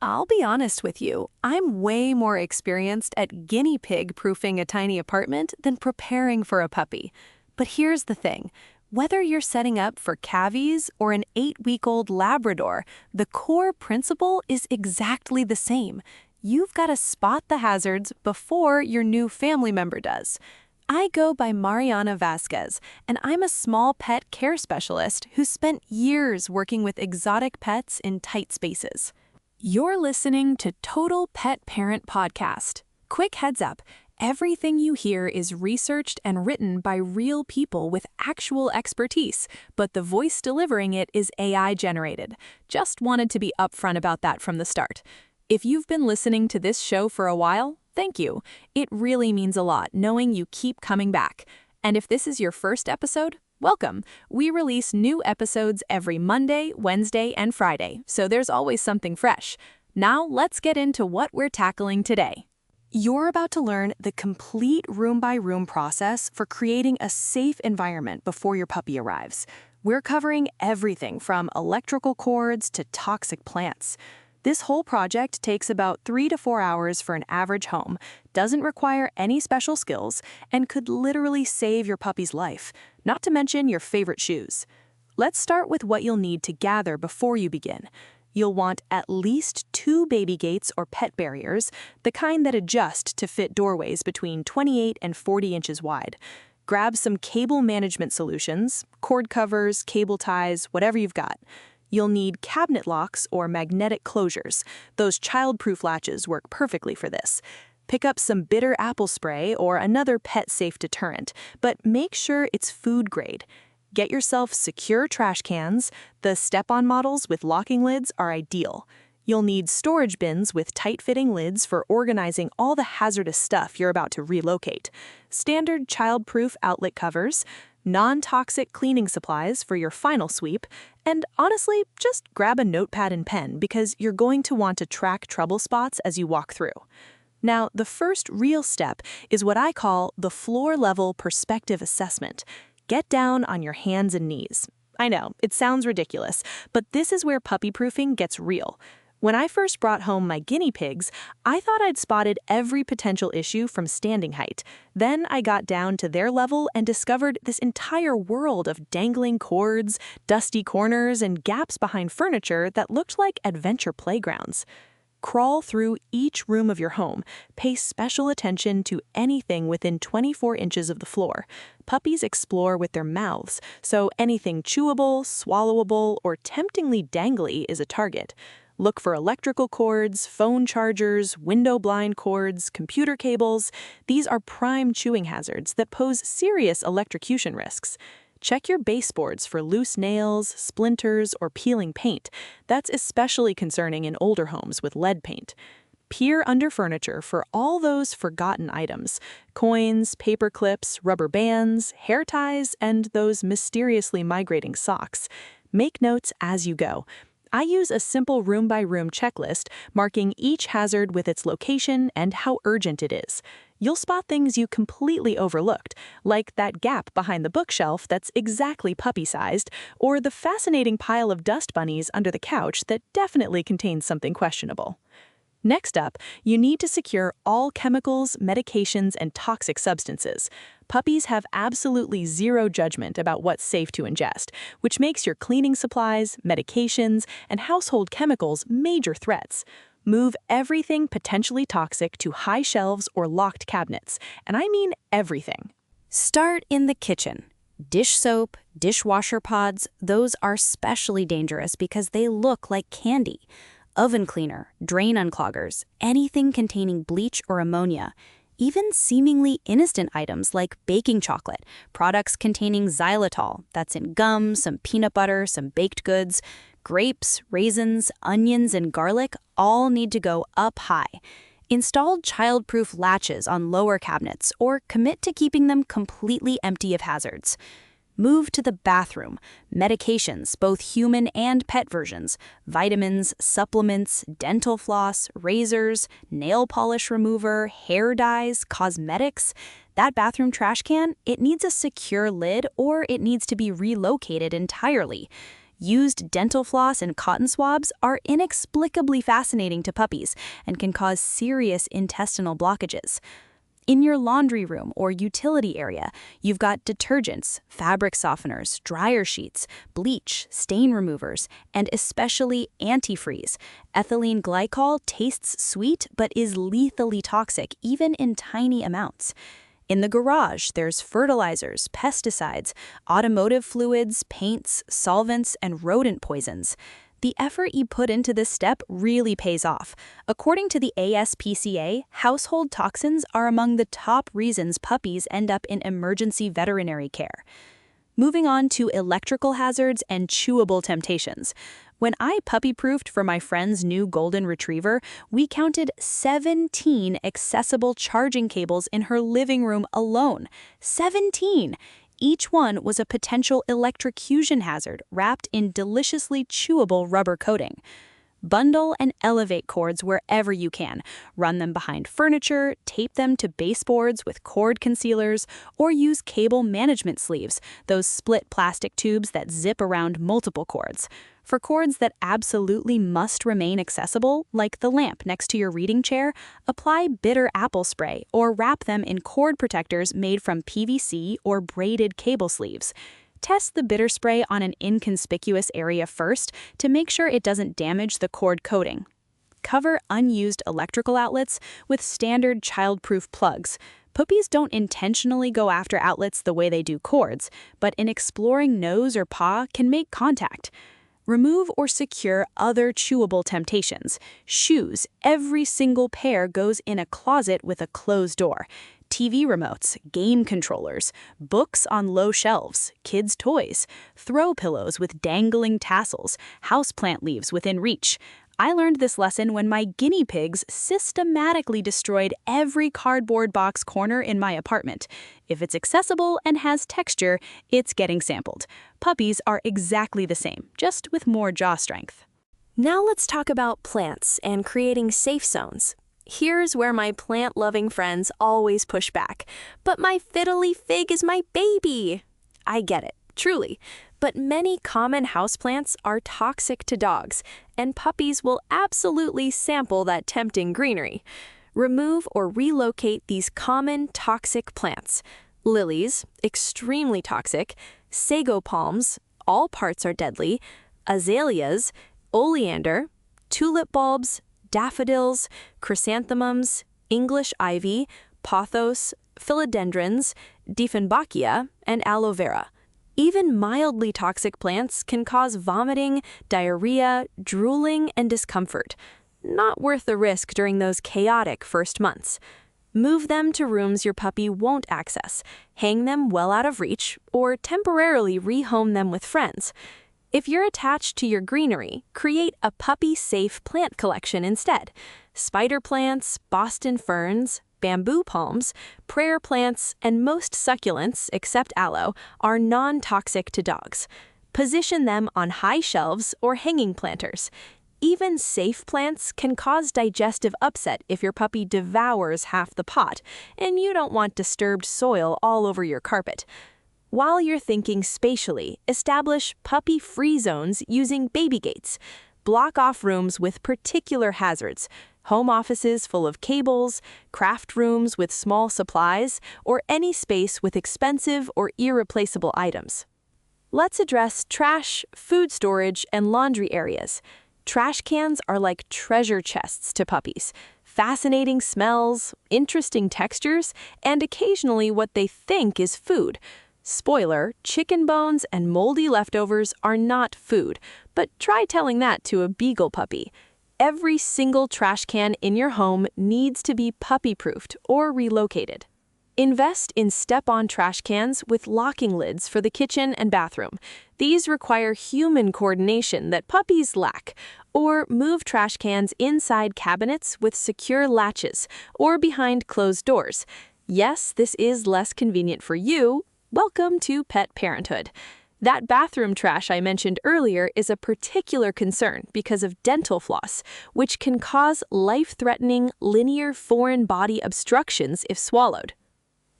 I'll be honest with you, I'm way more experienced at guinea pig proofing a tiny apartment than preparing for a puppy. But here's the thing. Whether you're setting up for cavies or an 8-week-old Labrador, the core principle is exactly the same. You've got to spot the hazards before your new family member does. I go by Mariana Vasquez, and I'm a small pet care specialist who spent years working with exotic pets in tight spaces. You're listening to Total Pet Parent Podcast. Quick heads up, everything you hear is researched and written by real people with actual expertise, but the voice delivering it is AI generated. Just wanted to be upfront about that from the start. If you've been listening to this show for a while, thank you. It really means a lot knowing you keep coming back. And if this is your first episode, welcome. We release new episodes every Monday, Wednesday, and Friday, so there's always something fresh. Now let's get into what we're tackling today. You're about to learn the complete room-by-room process for creating a safe environment before your puppy arrives. We're covering everything from electrical cords to toxic plants. This whole project takes about 3 to 4 hours for an average home, doesn't require any special skills, and could literally save your puppy's life, not to mention your favorite shoes. Let's start with what you'll need to gather before you begin. You'll want at least 2 baby gates or pet barriers, the kind that adjust to fit doorways between 28 and 40 inches wide. Grab some cable management solutions, cord covers, cable ties, whatever you've got. You'll need cabinet locks or magnetic closures. Those child-proof latches work perfectly for this. Pick up some bitter apple spray or another pet-safe deterrent, but make sure it's food grade. Get yourself secure trash cans. The step-on models with locking lids are ideal. You'll need storage bins with tight-fitting lids for organizing all the hazardous stuff you're about to relocate. Standard child-proof outlet covers, non-toxic cleaning supplies for your final sweep, and honestly, just grab a notepad and pen because you're going to want to track trouble spots as you walk through. Now, the first real step is what I call the floor-level perspective assessment. Get down on your hands and knees. I know, it sounds ridiculous, but this is where puppy-proofing gets real. When I first brought home my guinea pigs, I thought I'd spotted every potential issue from standing height. Then I got down to their level and discovered this entire world of dangling cords, dusty corners, and gaps behind furniture that looked like adventure playgrounds. Crawl through each room of your home. Pay special attention to anything within 24 inches of the floor. Puppies explore with their mouths, so anything chewable, swallowable, or temptingly dangly is a target. Look for electrical cords, phone chargers, window blind cords, computer cables. These are prime chewing hazards that pose serious electrocution risks. Check your baseboards for loose nails, splinters, or peeling paint. That's especially concerning in older homes with lead paint. Peer under furniture for all those forgotten items: coins, paper clips, rubber bands, hair ties, and those mysteriously migrating socks. Make notes as you go. I use a simple room-by-room checklist, marking each hazard with its location and how urgent it is. You'll spot things you completely overlooked, like that gap behind the bookshelf that's exactly puppy-sized, or the fascinating pile of dust bunnies under the couch that definitely contains something questionable. Next up, you need to secure all chemicals, medications, and toxic substances. Puppies have absolutely zero judgment about what's safe to ingest, which makes your cleaning supplies, medications, and household chemicals major threats. Move everything potentially toxic to high shelves or locked cabinets, and I mean everything. Start in the kitchen. Dish soap, dishwasher pods, those are especially dangerous because they look like candy. Oven cleaner, drain uncloggers, anything containing bleach or ammonia. Even seemingly innocent items like baking chocolate, products containing xylitol, that's in gum, some peanut butter, some baked goods, grapes, raisins, onions, and garlic all need to go up high. Install child-proof latches on lower cabinets or commit to keeping them completely empty of hazards. Move to the bathroom. Medications, both human and pet versions, vitamins, supplements, dental floss, razors, nail polish remover, hair dyes, cosmetics. That bathroom trash can, it needs a secure lid or it needs to be relocated entirely. Used dental floss and cotton swabs are inexplicably fascinating to puppies and can cause serious intestinal blockages. In your laundry room or utility area, you've got detergents, fabric softeners, dryer sheets, bleach, stain removers, and especially antifreeze. Ethylene glycol tastes sweet but is lethally toxic even in tiny amounts. In the garage, there's fertilizers, pesticides, automotive fluids, paints, solvents, and rodent poisons. The effort you put into this step really pays off. According to the ASPCA, household toxins are among the top reasons puppies end up in emergency veterinary care. Moving on to electrical hazards and chewable temptations. When I puppy-proofed for my friend's new golden retriever, we counted 17 accessible charging cables in her living room alone. 17! Each one was a potential electrocution hazard wrapped in deliciously chewable rubber coating. Bundle and elevate cords wherever you can. Run them behind furniture, tape them to baseboards with cord concealers, or use cable management sleeves, those split plastic tubes that zip around multiple cords. For cords that absolutely must remain accessible, like the lamp next to your reading chair, apply bitter apple spray or wrap them in cord protectors made from PVC or braided cable sleeves. Test the bitter spray on an inconspicuous area first to make sure it doesn't damage the cord coating. Cover unused electrical outlets with standard child-proof plugs. Puppies don't intentionally go after outlets the way they do cords, but an exploring nose or paw can make contact. Remove or secure other chewable temptations. Shoes, every single pair goes in a closet with a closed door. TV remotes, game controllers, books on low shelves, kids' toys, throw pillows with dangling tassels, houseplant leaves within reach. I learned this lesson when my guinea pigs systematically destroyed every cardboard box corner in my apartment. If it's accessible and has texture, it's getting sampled. Puppies are exactly the same, just with more jaw strength. Now let's talk about plants and creating safe zones. Here's where my plant-loving friends always push back. But my fiddly fig is my baby! I get it, truly. But many common houseplants are toxic to dogs, and puppies will absolutely sample that tempting greenery. Remove or relocate these common toxic plants. Lilies, extremely toxic. Sago palms, all parts are deadly. Azaleas, oleander, tulip bulbs, daffodils, chrysanthemums, English ivy, pothos, philodendrons, dieffenbachia, and aloe vera. Even mildly toxic plants can cause vomiting, diarrhea, drooling, and discomfort. Not worth the risk during those chaotic first months. Move them to rooms your puppy won't access, hang them well out of reach, or temporarily rehome them with friends. If you're attached to your greenery, create a puppy-safe plant collection instead. Spider plants, Boston ferns, bamboo palms, prayer plants, and most succulents, except aloe, are non-toxic to dogs. Position them on high shelves or hanging planters. Even safe plants can cause digestive upset if your puppy devours half the pot, and you don't want disturbed soil all over your carpet. While you're thinking spatially, establish puppy-free zones using baby gates. Block off rooms with particular hazards, home offices full of cables, craft rooms with small supplies, or any space with expensive or irreplaceable items. Let's address trash, food storage, and laundry areas. Trash cans are like treasure chests to puppies. Fascinating smells, interesting textures, and occasionally what they think is food. Spoiler, chicken bones and moldy leftovers are not food, but try telling that to a beagle puppy. Every single trash can in your home needs to be puppy-proofed or relocated. Invest in step-on trash cans with locking lids for the kitchen and bathroom. These require human coordination that puppies lack. Or move trash cans inside cabinets with secure latches or behind closed doors. Yes, this is less convenient for you. Welcome to pet parenthood. That bathroom trash I mentioned earlier is a particular concern because of dental floss, which can cause life-threatening linear foreign body obstructions if swallowed.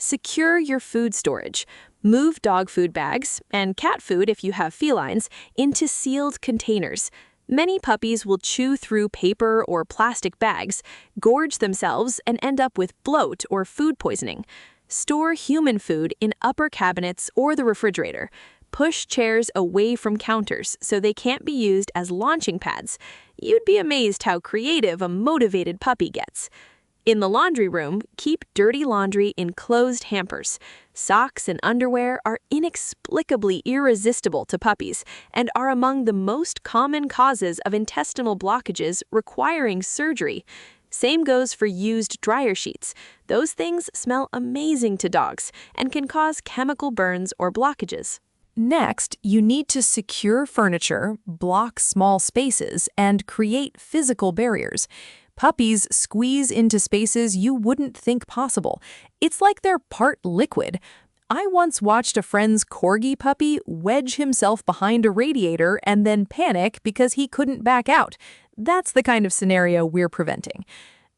Secure your food storage. Move dog food bags, and cat food if you have felines, into sealed containers. Many puppies will chew through paper or plastic bags, gorge themselves, and end up with bloat or food poisoning. Store human food in upper cabinets or the refrigerator. Push chairs away from counters so they can't be used as launching pads. You'd be amazed how creative a motivated puppy gets. In the laundry room, keep dirty laundry in closed hampers. Socks and underwear are inexplicably irresistible to puppies and are among the most common causes of intestinal blockages requiring surgery. Same goes for used dryer sheets. Those things smell amazing to dogs and can cause chemical burns or blockages. Next, you need to secure furniture, block small spaces, and create physical barriers. Puppies squeeze into spaces you wouldn't think possible. It's like they're part liquid. I once watched a friend's corgi puppy wedge himself behind a radiator and then panic because he couldn't back out. That's the kind of scenario we're preventing.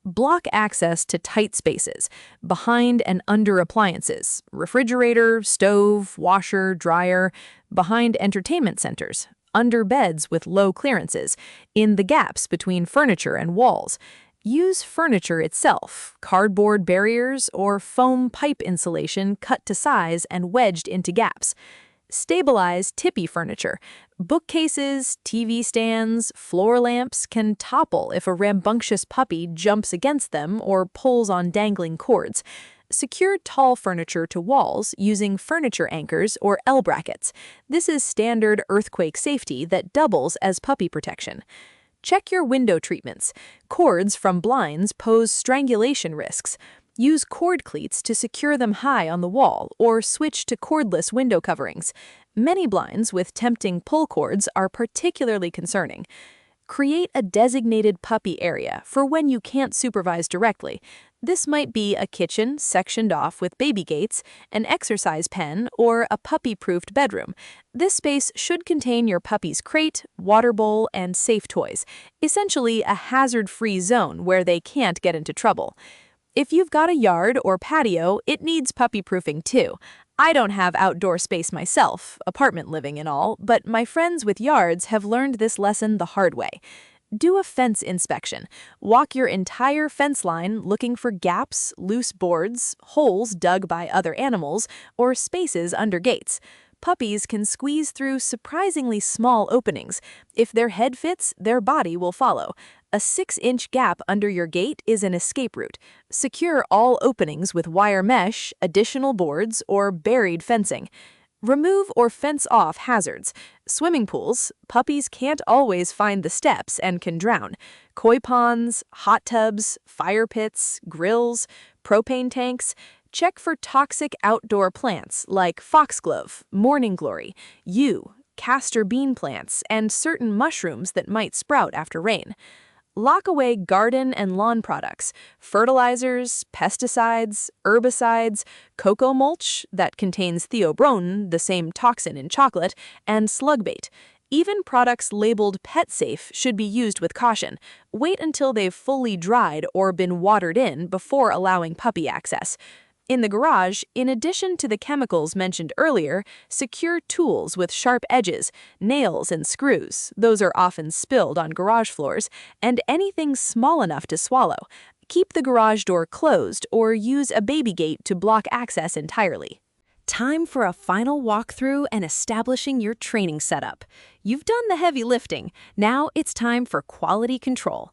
Block access to tight spaces, behind and under appliances, refrigerator, stove, washer, dryer, behind entertainment centers, under beds with low clearances, in the gaps between furniture and walls. Use furniture itself, cardboard barriers, or foam pipe insulation cut to size and wedged into gaps. Stabilize tippy furniture. Bookcases, TV stands, floor lamps can topple if a rambunctious puppy jumps against them or pulls on dangling cords. Secure tall furniture to walls using furniture anchors or L-brackets. This is standard earthquake safety that doubles as puppy protection. Check your window treatments. Cords from blinds pose strangulation risks. Use cord cleats to secure them high on the wall or switch to cordless window coverings. Many blinds with tempting pull cords are particularly concerning. Create a designated puppy area for when you can't supervise directly. This might be a kitchen sectioned off with baby gates, an exercise pen, or a puppy-proofed bedroom. This space should contain your puppy's crate, water bowl, and safe toys, essentially a hazard-free zone where they can't get into trouble. If you've got a yard or patio, it needs puppy-proofing too. I don't have outdoor space myself, apartment living and all, but my friends with yards have learned this lesson the hard way. Do a fence inspection. Walk your entire fence line looking for gaps, loose boards, holes dug by other animals, or spaces under gates. Puppies can squeeze through surprisingly small openings. If their head fits, their body will follow. A 6-inch gap under your gate is an escape route. Secure all openings with wire mesh, additional boards, or buried fencing. Remove or fence off hazards. Swimming pools, puppies can't always find the steps and can drown. Koi ponds, hot tubs, fire pits, grills, propane tanks. Check for toxic outdoor plants like foxglove, morning glory, yew, castor bean plants, and certain mushrooms that might sprout after rain. Lock away garden and lawn products, fertilizers, pesticides, herbicides, cocoa mulch that contains theobromine, the same toxin in chocolate, and slug bait. Even products labeled pet safe should be used with caution. Wait until they've fully dried or been watered in before allowing puppy access. In the garage, in addition to the chemicals mentioned earlier, secure tools with sharp edges, nails and screws, those are often spilled on garage floors, and anything small enough to swallow. Keep the garage door closed or use a baby gate to block access entirely. Time for a final walkthrough and establishing your training setup. You've done the heavy lifting. Now it's time for quality control.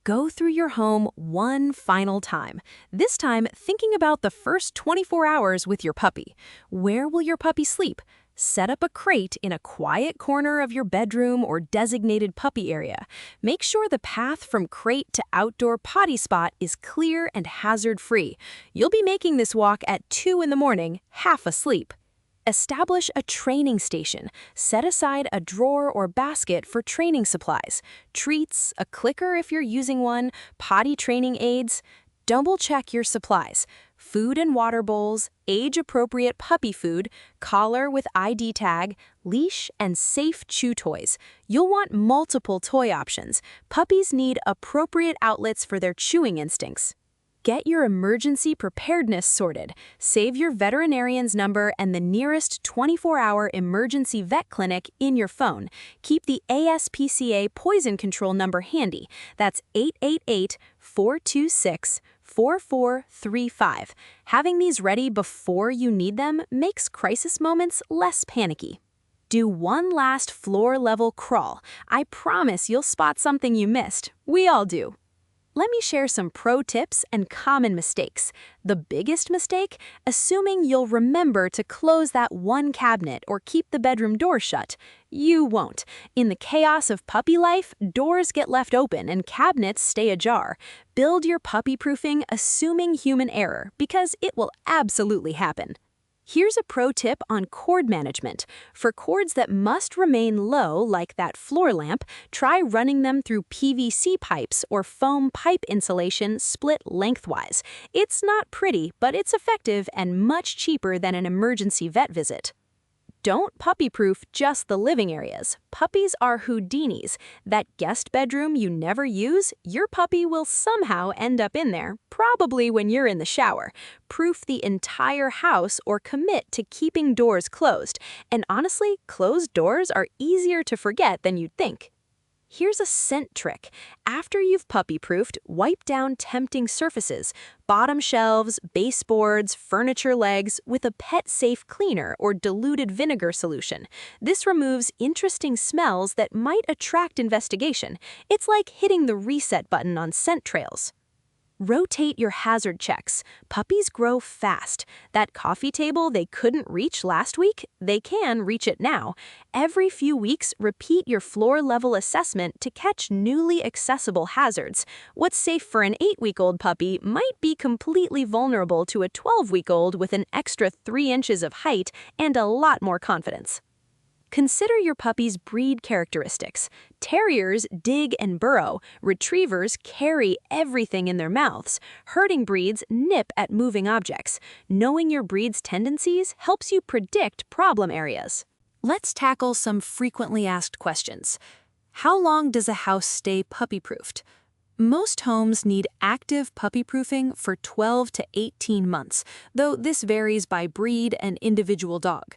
Go through your home one final time. This time, thinking about the first 24 hours with your puppy. Where will your puppy sleep? Set up a crate in a quiet corner of your bedroom or designated puppy area. Make sure the path from crate to outdoor potty spot is clear and hazard-free. You'll be making this walk at 2 in the morning, half asleep. Establish a training station. Set aside a drawer or basket for training supplies, treats, a clicker if you're using one, potty training aids. Double-check your supplies. Food and water bowls, age-appropriate puppy food, collar with ID tag, leash, and safe chew toys. You'll want multiple toy options. Puppies need appropriate outlets for their chewing instincts. Get your emergency preparedness sorted. Save your veterinarian's number and the nearest 24-hour emergency vet clinic in your phone. Keep the ASPCA poison control number handy. That's 888-426-4435. Having these ready before you need them makes crisis moments less panicky. Do one last floor-level crawl. I promise you'll spot something you missed. We all do. Let me share some pro tips and common mistakes. The biggest mistake? Assuming you'll remember to close that one cabinet or keep the bedroom door shut. You won't. In the chaos of puppy life, doors get left open and cabinets stay ajar. Build your puppy-proofing assuming human error, because it will absolutely happen. Here's a pro tip on cord management. For cords that must remain low, like that floor lamp, try running them through PVC pipes or foam pipe insulation split lengthwise. It's not pretty, but it's effective and much cheaper than an emergency vet visit. Don't puppy-proof just the living areas. Puppies are Houdinis. That guest bedroom you never use, your puppy will somehow end up in there, probably when you're in the shower. Proof the entire house or commit to keeping doors closed. And honestly, closed doors are easier to forget than you'd think. Here's a scent trick. After you've puppy-proofed, wipe down tempting surfaces, bottom shelves, baseboards, furniture legs with a pet-safe cleaner or diluted vinegar solution. This removes interesting smells that might attract investigation. It's like hitting the reset button on scent trails. Rotate your hazard checks. Puppies grow fast. That coffee table they couldn't reach last week, they can reach it now. Every few weeks, repeat your floor-level assessment to catch newly accessible hazards. What's safe for an 8-week-old puppy might be completely vulnerable to a 12-week-old with an extra 3 inches of height and a lot more confidence. Consider your puppy's breed characteristics. Terriers dig and burrow. Retrievers carry everything in their mouths. Herding breeds nip at moving objects. Knowing your breed's tendencies helps you predict problem areas. Let's tackle some frequently asked questions. How long does a house stay puppy-proofed? Most homes need active puppy-proofing for 12 to 18 months, though this varies by breed and individual dog.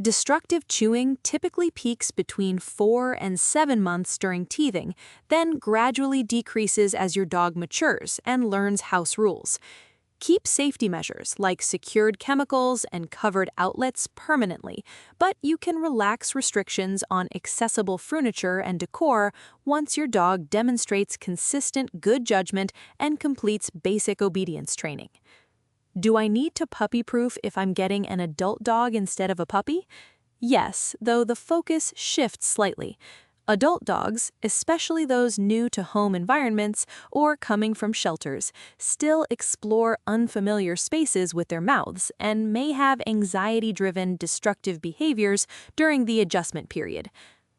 Destructive chewing typically peaks between 4 and 7 months during teething, then gradually decreases as your dog matures and learns house rules. Keep safety measures like secured chemicals and covered outlets permanently, but you can relax restrictions on accessible furniture and decor once your dog demonstrates consistent good judgment and completes basic obedience training. Do I need to puppy-proof if I'm getting an adult dog instead of a puppy? Yes, though the focus shifts slightly. Adult dogs, especially those new to home environments or coming from shelters, still explore unfamiliar spaces with their mouths and may have anxiety-driven destructive behaviors during the adjustment period.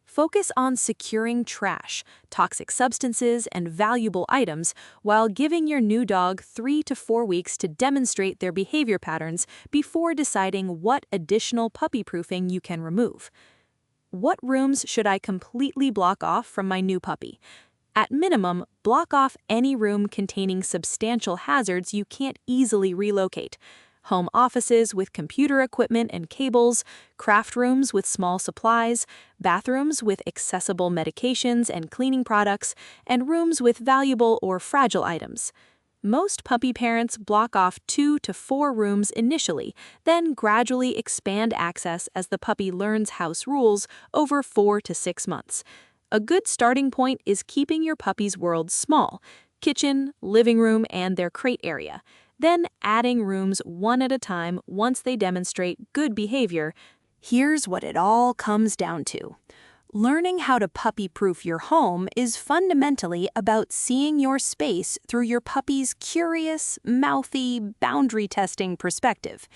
Focus on securing trash, toxic substances, and valuable items while giving your new dog 3 to 4 weeks to demonstrate their behavior patterns before deciding what additional puppy-proofing you can remove. What rooms should I completely block off from my new puppy? At minimum, block off any room containing substantial hazards you can't easily relocate. Home offices with computer equipment and cables, craft rooms with small supplies, bathrooms with accessible medications and cleaning products, and rooms with valuable or fragile items. Most puppy parents block off 2 to 4 rooms initially, then gradually expand access as the puppy learns house rules over 4 to 6 months. A good starting point is keeping your puppy's world small: kitchen, living room, and their crate area. Then adding rooms one at a time once they demonstrate good behavior. Here's what it all comes down to. Learning how to puppy-proof your home is fundamentally about seeing your space through your puppy's curious, mouthy, boundary-testing perspective.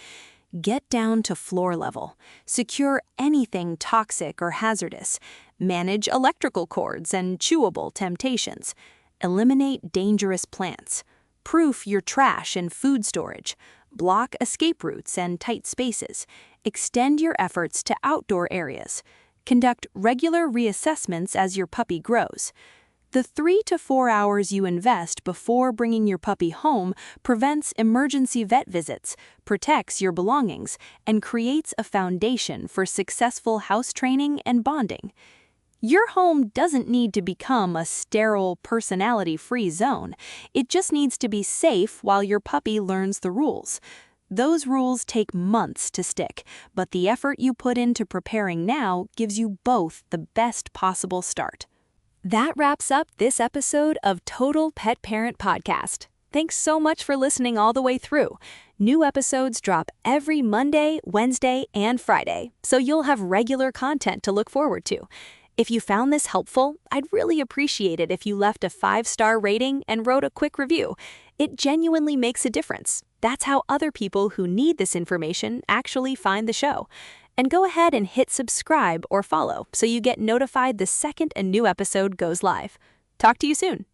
Get down to floor level. Secure anything toxic or hazardous. Manage electrical cords and chewable temptations. Eliminate dangerous plants. Proof your trash and food storage. Block escape routes and tight spaces. Extend your efforts to outdoor areas. Conduct regular reassessments as your puppy grows. The 3 to 4 hours you invest before bringing your puppy home prevents emergency vet visits, protects your belongings, and creates a foundation for successful house training and bonding. Your home doesn't need to become a sterile, personality-free zone. It just needs to be safe while your puppy learns the rules. Those rules take months to stick, but the effort you put into preparing now gives you both the best possible start. That wraps up this episode of Total Pet Parent Podcast. Thanks so much for listening all the way through. New episodes drop every Monday, Wednesday, and Friday, so you'll have regular content to look forward to. If you found this helpful, I'd really appreciate it if you left a 5-star rating and wrote a quick review. It genuinely makes a difference. That's how other people who need this information actually find the show. And go ahead and hit subscribe or follow so you get notified the second a new episode goes live. Talk to you soon.